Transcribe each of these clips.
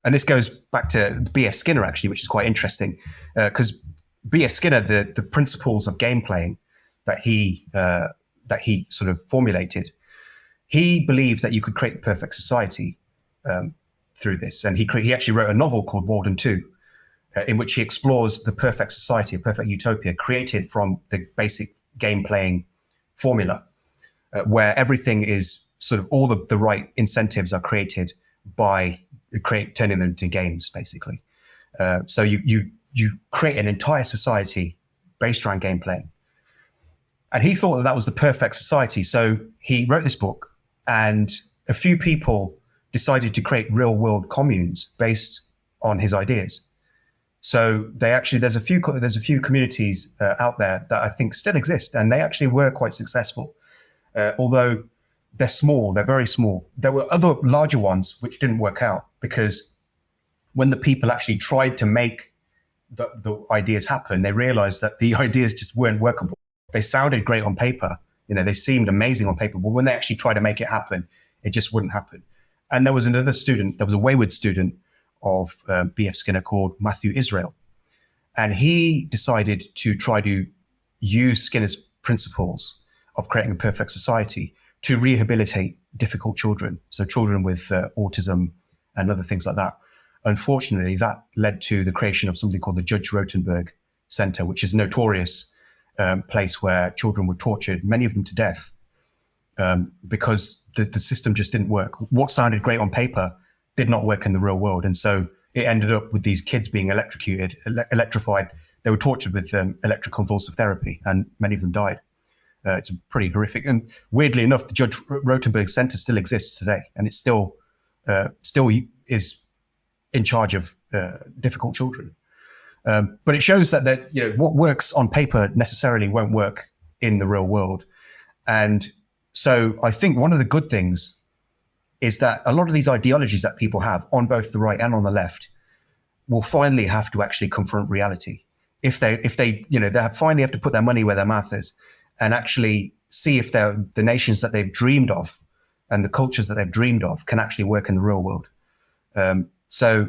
And this goes back to B.F. Skinner, actually, which is quite interesting, because B.F. Skinner, the principles of game playing that he sort of formulated, he believed that you could create the perfect society through this. And he actually wrote a novel called Walden 2, in which he explores the perfect society, a perfect utopia created from the basic game playing formula, where everything is sort of all the right incentives are created by turning them into games, basically. So you create an entire society based around game playing. And he thought that was the perfect society. So he wrote this book, and a few people decided to create real world communes based on his ideas. So there's a few communities out there that I think still exist, and they actually were quite successful. Although they're small, they're very small. There were other larger ones which didn't work out, because when the people actually tried to make the ideas happen, they realized that the ideas just weren't workable. They sounded great on paper, they seemed amazing on paper, but when they actually tried to make it happen, it just wouldn't happen. And there was a wayward student of B.F. Skinner called Matthew Israel. And he decided to try to use Skinner's principles of creating a perfect society to rehabilitate difficult children, so children with autism and other things like that. Unfortunately, that led to the creation of something called the Judge Rotenberg Center, which is a notorious place where children were tortured, many of them to death, because the system just didn't work. What sounded great on paper did not work in the real world. And so it ended up with these kids being electrified. They were tortured with electroconvulsive therapy, and many of them died. It's pretty horrific. And weirdly enough, the Judge Rotenberg Center still exists today, and it still is in charge of difficult children. But it shows that what works on paper necessarily won't work in the real world. And so I think one of the good things is that a lot of these ideologies that people have on both the right and on the left will finally have to actually confront reality. If they finally have to put their money where their mouth is and actually see if the nations that they've dreamed of and the cultures that they've dreamed of can actually work in the real world. So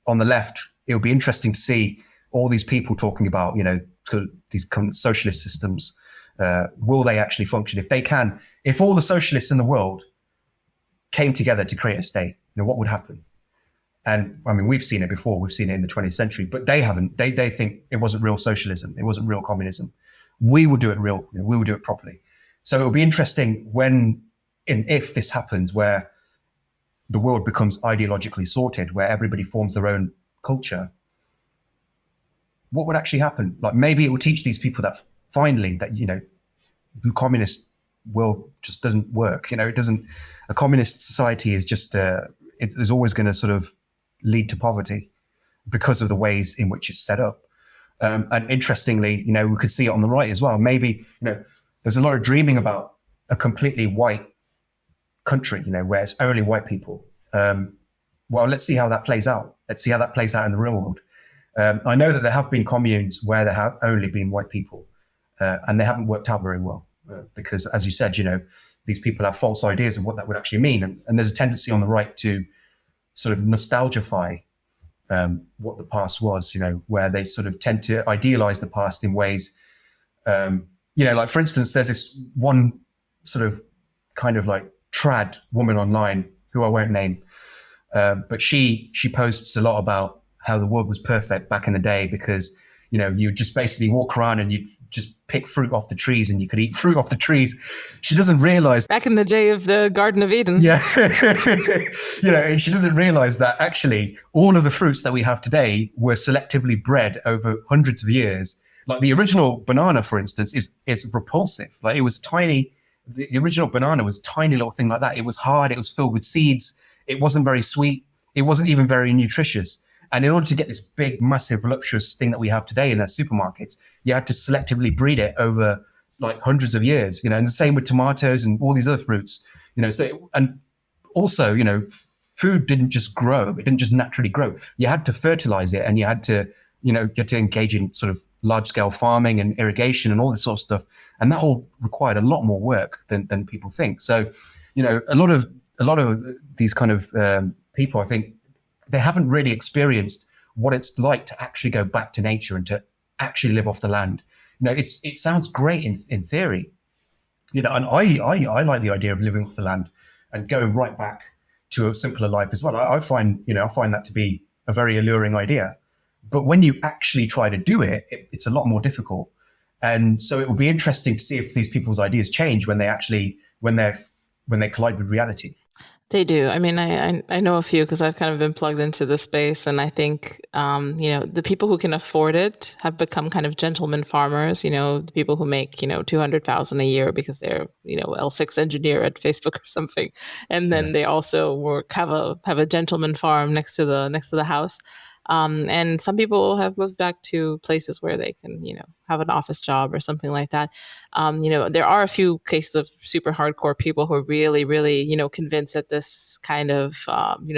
on the left, it'll be interesting to see all these people talking about, these socialist systems. Will they actually function? If they can, if all the socialists in the world came together to create a state, what would happen? And I mean, we've seen it before. We've seen it in the 20th century, but they haven't. They think it wasn't real socialism. It wasn't real communism. We will do it real. We will do it properly. So it'll be interesting if this happens, where the world becomes ideologically sorted, where everybody forms their own culture. What would actually happen? Like, maybe it will teach these people that finally that the communist world just doesn't work. It doesn't. A communist society is just it is always going to sort of lead to poverty because of the ways in which it's set up. And interestingly, we could see it on the right as well. Maybe there's a lot of dreaming about a completely white country, where it's only white people. Well, let's see how that plays out. Let's see how that plays out in the real world. I know that there have been communes where there have only been white people, and they haven't worked out very well because, as you said, these people have false ideas of what that would actually mean. And there's a tendency on the right to sort of nostalgify what the past was, where they sort of tend to idealize the past in ways, like, for instance, there's this one sort of kind of like trad woman online who I won't name, but she posts a lot about how the world was perfect back in the day because, you just basically walk around and you'd just pick fruit off the trees and you could eat fruit off the trees. She doesn't realize back in the day of the Garden of Eden. Yeah. She doesn't realize that actually all of the fruits that we have today were selectively bred over hundreds of years. Like the original banana, for instance, is repulsive. Like, it was tiny. The original banana was a tiny little thing like that. It was hard. It was filled with seeds. It wasn't very sweet. It wasn't even very nutritious. And in order to get this big, massive, voluptuous thing that we have today in their supermarkets, you had to selectively breed it over like hundreds of years, and the same with tomatoes and all these other fruits, so, and also, food didn't just grow. It didn't just naturally grow. You had to fertilize it, and you had to engage in sort of large scale farming and irrigation and all this sort of stuff. And that all required a lot more work than people think. So, a lot of these kind of people, I think, they haven't really experienced what it's like to actually go back to nature and to actually live off the land. It sounds great in theory, and I like the idea of living off the land and going right back to a simpler life as well. I find that to be a very alluring idea. But when you actually try to do it's a lot more difficult. And so it will be interesting to see if these people's ideas change when they collide with reality. They do. I mean, I know a few because I've kind of been plugged into the space, and I think the people who can afford it have become kind of gentleman farmers. The people who make 200,000 a year because they're L6 engineer at Facebook or something, and then they also have a gentleman farm next to the house. And some people have moved back to places where they can, have an office job or something like that. There are a few cases of super hardcore people who are really, really, convinced that this kind of,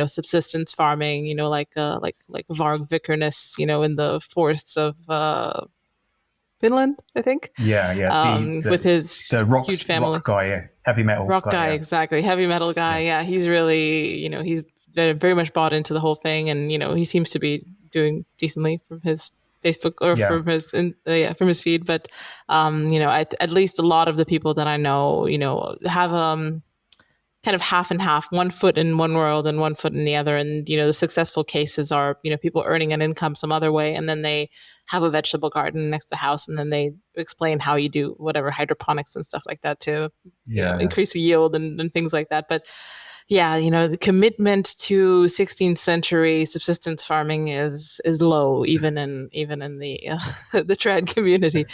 subsistence farming, like Varg Vikernes, in the forests of Finland, I think. Yeah, with his huge family. rock guy, heavy metal rock guy, yeah. Exactly, heavy metal guy. Yeah, he's really, he's very much bought into the whole thing, and he seems to be doing decently from his Facebook or from his feed. But at least a lot of the people that I know, have kind of half and half, 1 foot in one world and 1 foot in the other. And, the successful cases are, people earning an income some other way, and then they have a vegetable garden next to the house, and then they explain how you do whatever hydroponics and stuff like that to increase the yield and things like that. But yeah, the commitment to 16th century subsistence farming is low, even in the the trad community.